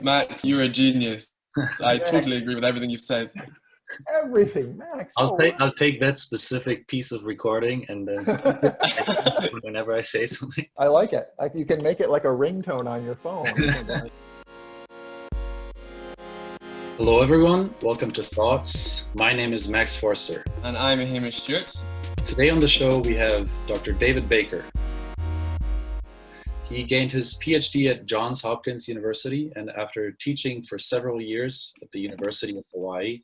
Max, you're a genius. I Max. totally agree with everything you've said. Everything, Max. I'll take that specific piece of recording and then whenever I say something. I like it. You can make it like a ringtone on your phone. Hello everyone, welcome to Thoughts. My name is Max Forster. And I'm Hamish Stewart. Today on the show we have Dr. David Baker. He gained his PhD at Johns Hopkins University, and after teaching for several years at the University of Hawaii,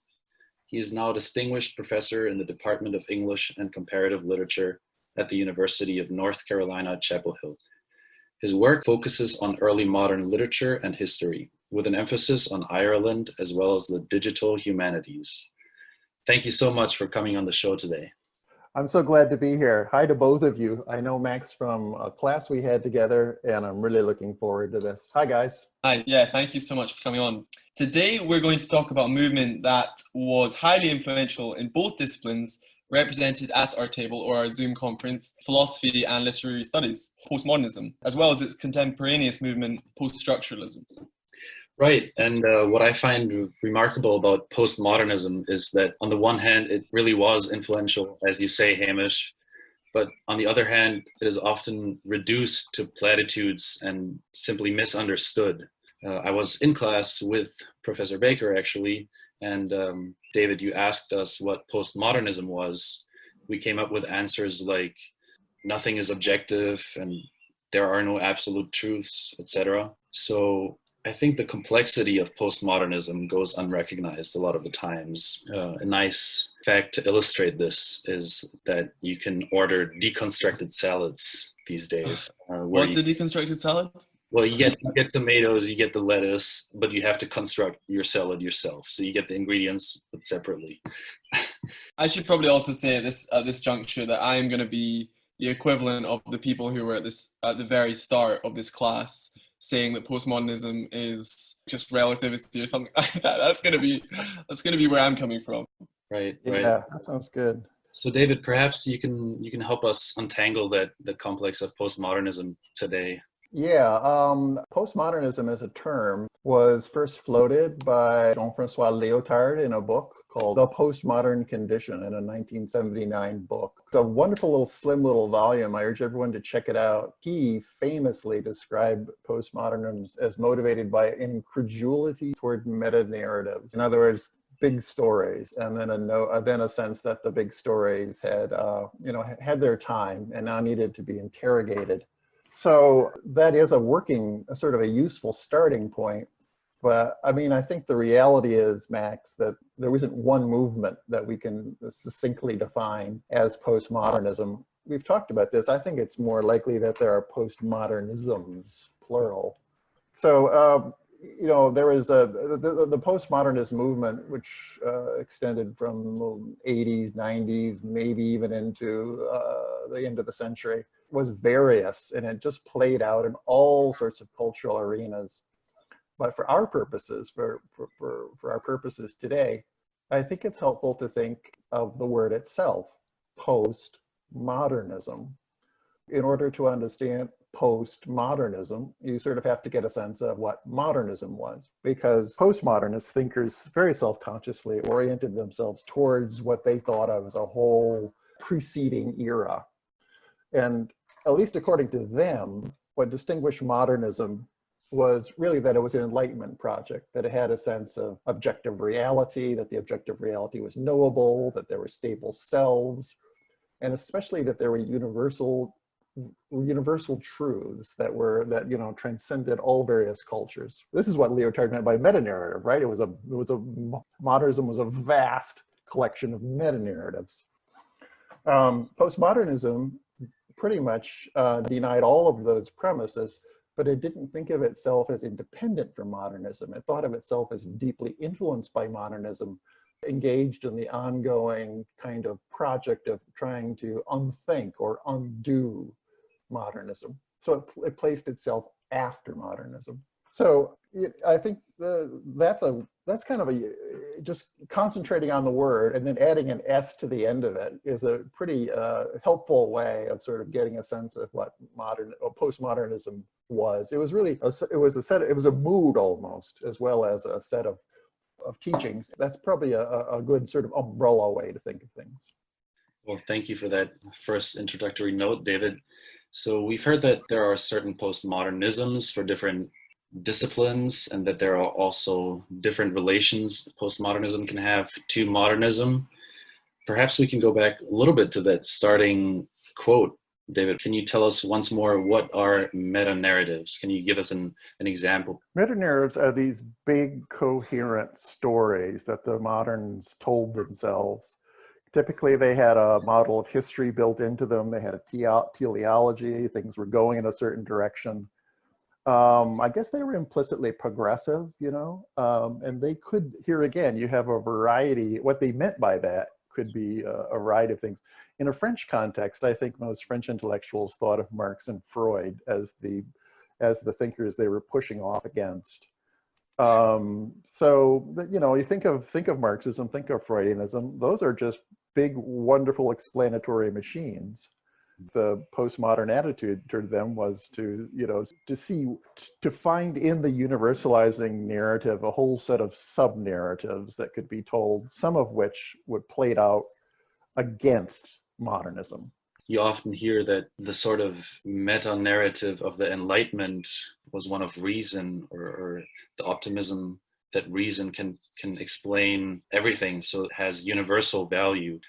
he is now a distinguished professor in the Department of English and Comparative Literature at the University of North Carolina, Chapel Hill. His work focuses on early modern literature and history, with an emphasis on Ireland as well as the digital humanities. Thank you so much for coming on the show today. I'm so glad to be here. Hi to both of you. I know Max from a class we had together, and I'm really looking forward to this. Hi, guys. Hi, yeah, thank you so much for coming on. Today, we're going to talk about a movement that was highly influential in both disciplines represented at our table or our Zoom conference, philosophy and literary studies, postmodernism, as well as its contemporaneous movement, post-structuralism. Right, and what I find remarkable about postmodernism is that on the one hand, it really was influential, as you say, Hamish, but on the other hand, it is often reduced to platitudes and simply misunderstood. I was in class with Professor Baker, actually, and David, you asked us what postmodernism was. We came up with answers like, nothing is objective, and there are no absolute truths, etc. So I think the complexity of postmodernism goes unrecognized a lot of the times. A nice fact to illustrate this is that you can order deconstructed salads these days. What's the deconstructed salad? Well, you get tomatoes, you get the lettuce, but you have to construct your salad yourself. So you get the ingredients, but separately. I should probably also say at this juncture that I am going to be the equivalent of the people who were at the very start of this class, saying that postmodernism is just relativity or something like that. That's gonna be where I'm coming from. Right. Yeah, that sounds good. So David, perhaps you can help us untangle the complex of postmodernism today. Yeah, postmodernism as a term was first floated by Jean-Francois Lyotard in a book called The Postmodern Condition in a 1979 book. It's a wonderful little slim little volume. I urge everyone to check it out. He famously described postmodernism as motivated by incredulity toward meta-narratives. In other words, big stories, and then a sense that the big stories had had their time and now needed to be interrogated. So that is a sort of a useful starting point. But I mean, I think the reality is, Max, that there isn't one movement that we can succinctly define as postmodernism. We've talked about this. I think it's more likely that there are postmodernisms, plural. So, there was the postmodernist movement, which extended from the 80s, 90s, maybe even into the end of the century, was various, and it just played out in all sorts of cultural arenas. But for our purposes, for our purposes today, I think it's helpful to think of the word itself, postmodernism. In order to understand postmodernism, you sort of have to get a sense of what modernism was, because postmodernist thinkers very self-consciously oriented themselves towards what they thought of as a whole preceding era. And at least according to them, what distinguished modernism was really that it was an Enlightenment project, that it had a sense of objective reality, that the objective reality was knowable, that there were stable selves, and especially that there were universal truths that transcended all various cultures. This is what Lyotard meant by meta-narrative, right? Modernism was a vast collection of meta-narratives. Postmodernism pretty much denied all of those premises, but it didn't think of itself as independent from modernism. It thought of itself as deeply influenced by modernism, engaged in the ongoing kind of project of trying to unthink or undo modernism. So it placed itself after modernism. So I think that's kind of just concentrating on the word and then adding an S to the end of it is a pretty helpful way of sort of getting a sense of what modern or postmodernism was. It was really it was a mood almost, as well as a set of teachings. That's probably a good sort of umbrella way to think of things. Well, thank you for that first introductory note, David. So we've heard that there are certain postmodernisms for different disciplines, and that there are also different relations postmodernism can have to modernism. Perhaps we can go back a little bit to that starting quote. David, can you tell us once more, what are meta-narratives? Can you give us an example? Meta-narratives are these big coherent stories that the moderns told themselves. Typically, they had a model of history built into them. They had a teleology. Things were going in a certain direction. I guess they were implicitly progressive, you know, and they could, here again, you have a variety. What they meant by that could be a variety of things. In a French context, I think most French intellectuals thought of Marx and Freud as the thinkers they were pushing off against. So, you know, you think of Marxism, think of Freudianism. Those are just big, wonderful explanatory machines. The postmodern attitude toward them was to, you know, to find in the universalizing narrative a whole set of sub-narratives that could be told, some of which would played out against modernism. You often hear that the sort of meta-narrative of the Enlightenment was one of reason, or the optimism that reason can explain everything, so it has universal value.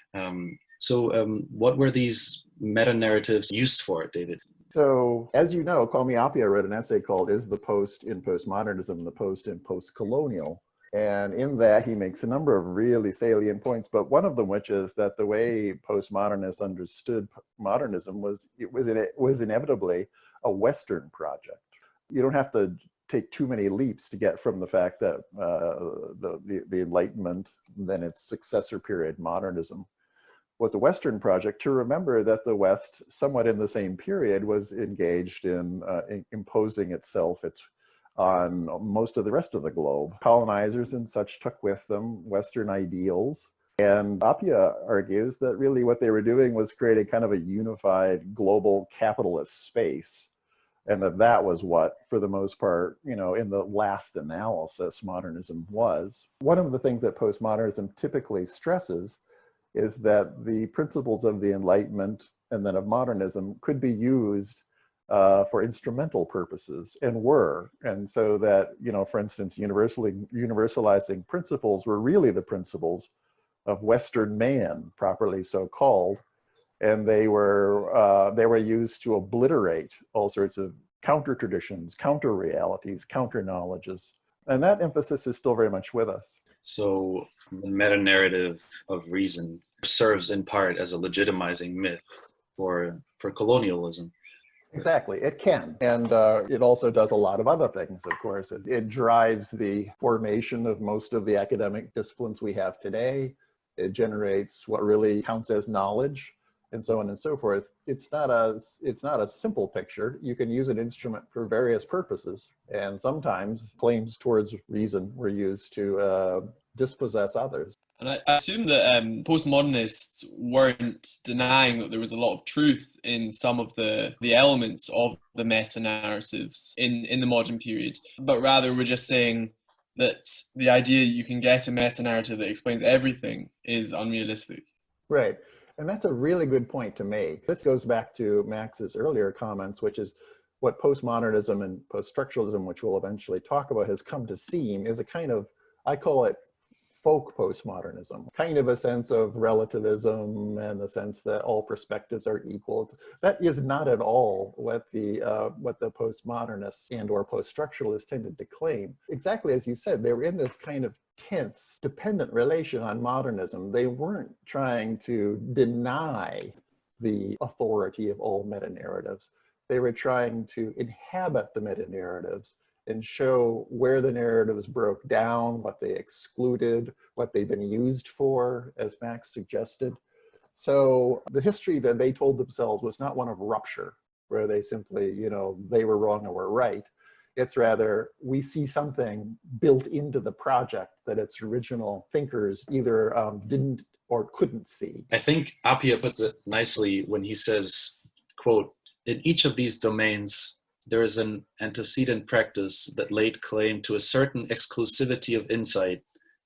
What were these meta-narratives used for, David? So, as you know, Kwame Appiah wrote an essay called Is the Post in Postmodernism, the Post in Post-Colonial? And in that, he makes a number of really salient points, but one of them, which is that the way postmodernists understood modernism was inevitably a Western project. You don't have to take too many leaps to get from the fact that the Enlightenment, then its successor period, modernism, was a Western project, to remember that the West, somewhat in the same period, was engaged in imposing itself on most of the rest of the globe. Colonizers and such took with them Western ideals. And Appiah argues that really what they were doing was creating kind of a unified global capitalist space. And that was what, for the most part, you know, in the last analysis, modernism was. One of the things that postmodernism typically stresses is that the principles of the Enlightenment and then of modernism could be used for instrumental purposes, and were. And so that, you know, for instance, universalizing principles were really the principles of Western man, properly so called. And they were used to obliterate all sorts of counter traditions, counter realities, counter knowledges. And that emphasis is still very much with us. So the meta-narrative of reason serves in part as a legitimizing myth for colonialism. Exactly, it can. And it also does a lot of other things, of course. It drives the formation of most of the academic disciplines we have today. It generates what really counts as knowledge, and so on and so forth. It's not a simple picture. You can use an instrument for various purposes, and sometimes claims towards reason were used to dispossess others. And I assume that postmodernists weren't denying that there was a lot of truth in some of the elements of the meta-narratives in the modern period, but rather were just saying that the idea you can get a meta-narrative that explains everything is unrealistic. Right. And that's a really good point to make. This goes back to Max's earlier comments, which is what postmodernism and post-structuralism, which we'll eventually talk about, has come to seem is a kind of, I call it folk postmodernism, kind of a sense of relativism and the sense that all perspectives are equal. That is not at all what the postmodernists and or post-structuralists tended to claim. Exactly as you said, they were in this kind of tense, dependent relation on modernism. They weren't trying to deny the authority of all meta-narratives. They were trying to inhabit the meta-narratives and show where the narratives broke down, what they excluded, what they've been used for, as Max suggested. So the history that they told themselves was not one of rupture, where they simply, you know, they were wrong and we're right. It's rather, we see something built into the project that its original thinkers either didn't or couldn't see. I think Appia puts it nicely when he says, quote, "In each of these domains, there is an antecedent practice that laid claim to a certain exclusivity of insight,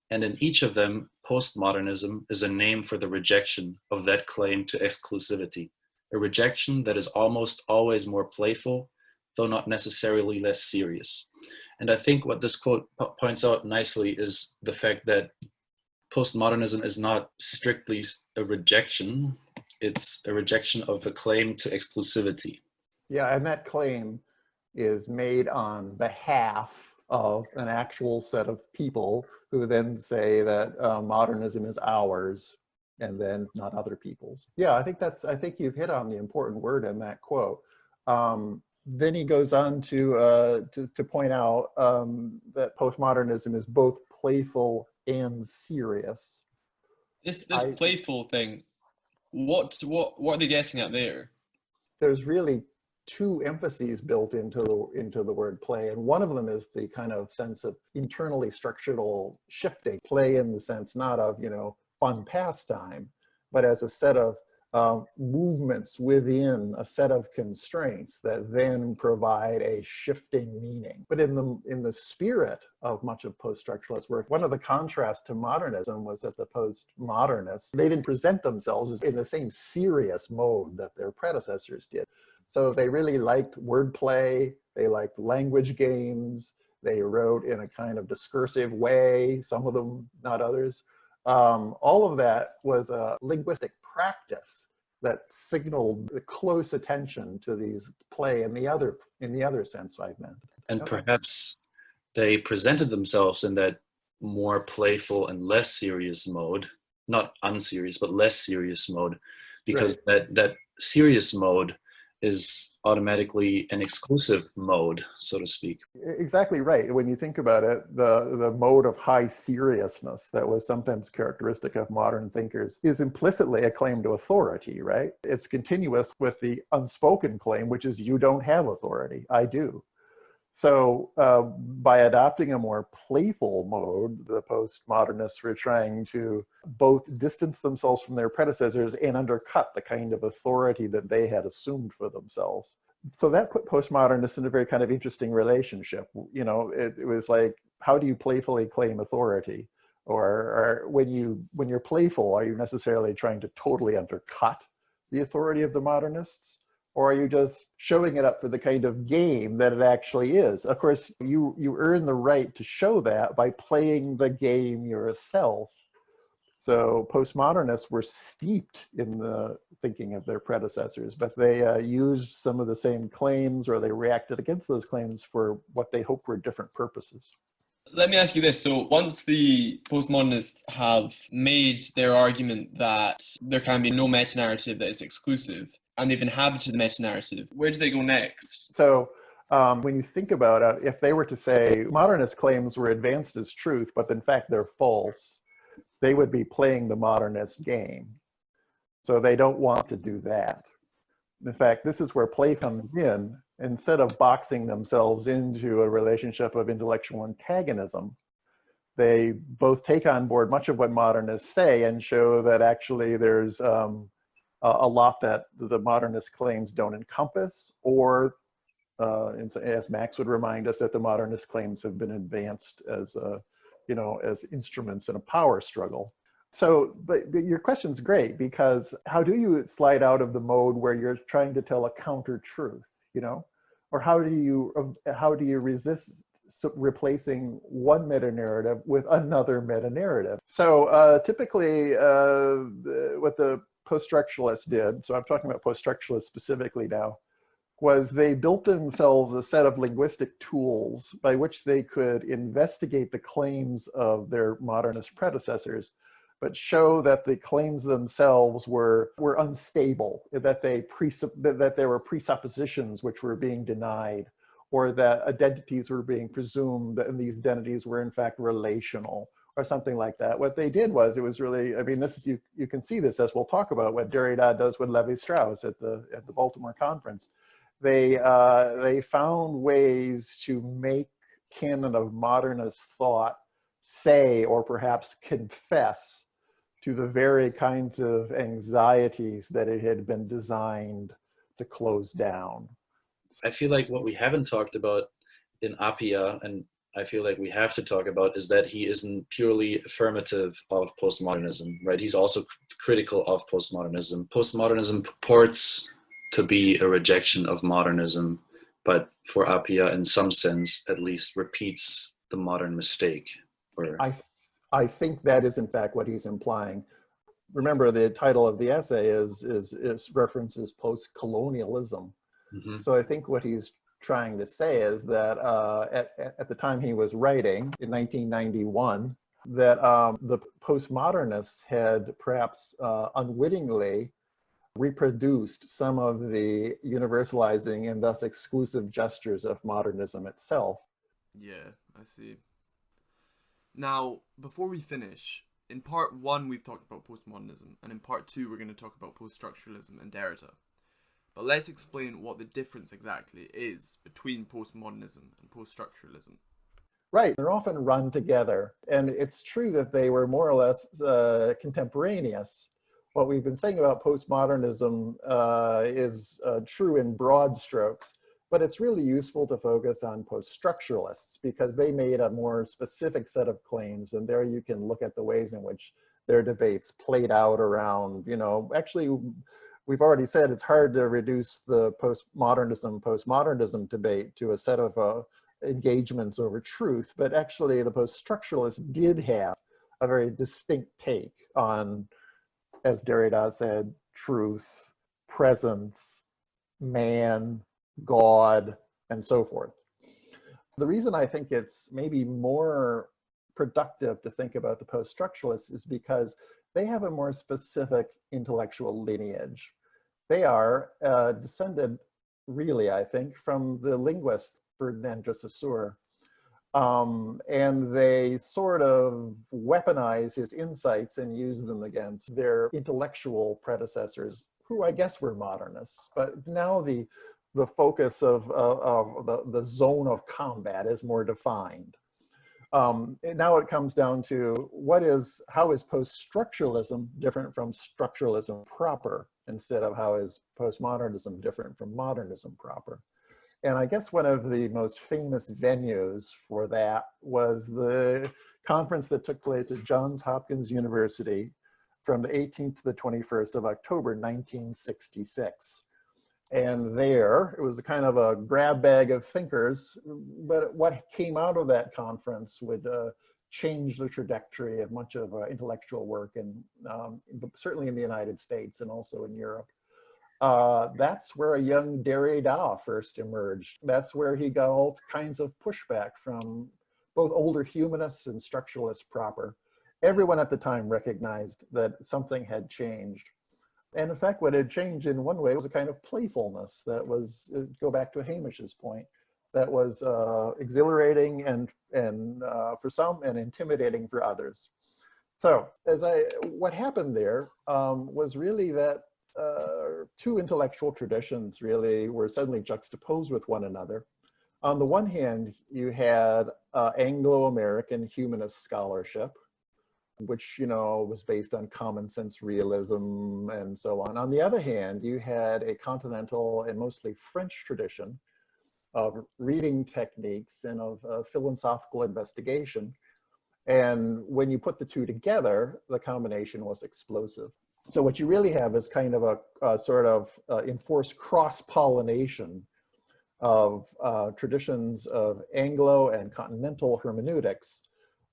and in each of them, postmodernism is a name for the rejection of that claim to exclusivity, a rejection that is almost always more playful, though not necessarily less serious." And I think what this quote points out nicely is the fact that postmodernism is not strictly a rejection, it's a rejection of a claim to exclusivity. Yeah, and that claim is made on behalf of an actual set of people who then say that modernism is ours and then not other people's. Yeah, I think you've hit on the important word in that quote. Then he goes on to point out that postmodernism is both playful and serious. This playful thing, what are they getting at there? There's really two emphases built into the word play, and one of them is the kind of sense of internally structural shifting. Play in the sense not of fun pastime, but as a set of movements within a set of constraints that then provide a shifting meaning. But in the spirit of much of post-structuralist work, one of the contrasts to modernism was that the postmodernists, they didn't present themselves in the same serious mode that their predecessors did. So they really liked wordplay, they liked language games, they wrote in a kind of discursive way, some of them, not others. All of that was a linguistic practice that signaled the close attention to these play in the other sense I meant. And perhaps they presented themselves in that more playful and less serious mode, not unserious, but less serious mode, because that serious mode is automatically an exclusive mode, so to speak. Exactly right. When you think about it, the mode of high seriousness that was sometimes characteristic of modern thinkers is implicitly a claim to authority, right? It's continuous with the unspoken claim, which is you don't have authority, I do. So by adopting a more playful mode, the postmodernists were trying to both distance themselves from their predecessors and undercut the kind of authority that they had assumed for themselves. So that put postmodernists in a very kind of interesting relationship. It was like, how do you playfully claim authority? Or when you're playful, are you necessarily trying to totally undercut the authority of the modernists? Or are you just showing it up for the kind of game that it actually is? Of course, you earn the right to show that by playing the game yourself. So postmodernists were steeped in the thinking of their predecessors, but they used some of the same claims, or they reacted against those claims for what they hoped were different purposes. Let me ask you this. So once the postmodernists have made their argument that there can be no meta-narrative that is exclusive, and they've inhabited the meta-narrative, where do they go next? So when you think about it, if they were to say modernist claims were advanced as truth, but in fact they're false, they would be playing the modernist game. So they don't want to do that. In fact, this is where play comes in. Instead of boxing themselves into a relationship of intellectual antagonism, they both take on board much of what modernists say and show that actually there's a lot that the modernist claims don't encompass, or as Max would remind us, that the modernist claims have been advanced as as instruments in a power struggle. So, but your question's great, because how do you slide out of the mode where you're trying to tell a counter truth, or how do you resist replacing one meta-narrative with another meta-narrative? So typically what the post-structuralists did, so I'm talking about post-structuralists specifically now, was they built themselves a set of linguistic tools by which they could investigate the claims of their modernist predecessors, but show that the claims themselves were unstable, that there were presuppositions which were being denied, or that identities were being presumed, and these identities were in fact relational, or something like that. What they did was, it was really, this is, you can see this as we'll talk about what Derrida does with Levi-Strauss at the Baltimore conference. They found ways to make canon of modernist thought say, or perhaps confess, to the very kinds of anxieties that it had been designed to close down. I feel like what we haven't talked about in Appia, and I feel like we have to talk about, is that he isn't purely affirmative of postmodernism, right? He's also critical of postmodernism. Postmodernism purports to be a rejection of modernism, but for Appia, in some sense, at least, repeats the modern mistake. I think that is in fact what he's implying. Remember, the title of the essay is references post-colonialism. Mm-hmm. So I think what he's trying to say is that at the time he was writing, in 1991, that the postmodernists had perhaps unwittingly reproduced some of the universalizing and thus exclusive gestures of modernism itself. Yeah, I see. Now, before we finish, in part 1 we've talked about postmodernism, and in part 2 we're going to talk about post-structuralism and Derrida. But let's explain what the difference exactly is between postmodernism and post-structuralism. Right, they're often run together, and it's true that they were more or less contemporaneous. What we've been saying about postmodernism is true in broad strokes, but it's really useful to focus on post-structuralists because they made a more specific set of claims, and there you can look at the ways in which their debates played out around, actually, we've already said it's hard to reduce the postmodernism debate to a set of engagements over truth, but actually the post-structuralists did have a very distinct take on, as Derrida said, truth, presence, man, God, and so forth. The reason I think it's maybe more productive to think about the post-structuralists is because they have a more specific intellectual lineage. They are descended, really, I think, from the linguist Ferdinand de Saussure. And they sort of weaponize his insights and use them against their intellectual predecessors, who I guess were modernists. But now the focus of the zone of combat is more defined. Now it comes down to how is post-structuralism different from structuralism proper, instead of how is postmodernism different from modernism proper. And I guess one of the most famous venues for that was the conference that took place at Johns Hopkins University from the 18th to the 21st of October, 1966. And there, it was a kind of a grab bag of thinkers, but what came out of that conference would change the trajectory of much of intellectual work, and certainly in the United States and also in Europe. That's where a young Derrida first emerged. That's where he got all kinds of pushback from both older humanists and structuralists proper. Everyone at the time recognized that something had changed. And in fact, what had changed in one way was a kind of playfulness that was, go back to Hamish's point, that was exhilarating and for some and intimidating for others. So what happened there was really that two intellectual traditions really were suddenly juxtaposed with one another. On the one hand, you had Anglo-American humanist scholarship, which was based on common sense realism and so on. On the other hand, you had a continental and mostly French tradition of reading techniques and of philosophical investigation. And when you put the two together, the combination was explosive. So what you really have is kind of a sort of enforced cross-pollination of traditions of Anglo and continental hermeneutics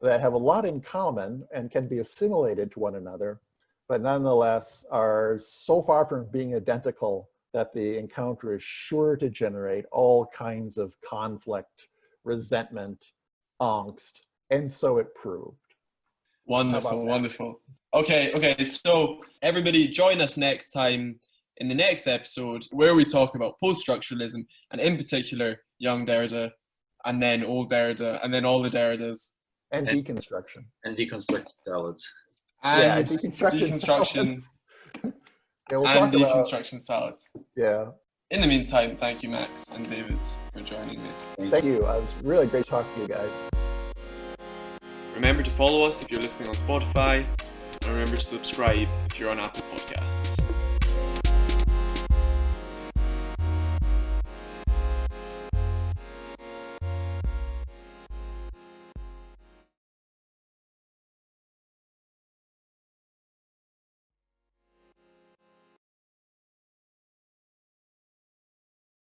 that have a lot in common and can be assimilated to one another, but nonetheless are so far from being identical that the encounter is sure to generate all kinds of conflict, resentment, angst, and so it proved. Wonderful, wonderful. Okay, so everybody join us next time in the next episode where we talk about post-structuralism, and in particular, young Derrida, and then old Derrida, and then all the Derridas. And deconstruction. And deconstruction salads. And deconstruction deconstruction. Yeah, we'll and talk deconstruction about, salads. Yeah. In the meantime, thank you, Max and David, for joining me. Thank you. It was really great talking to you guys. Remember to follow us if you're listening on Spotify, and remember to subscribe if you're on Apple Podcasts.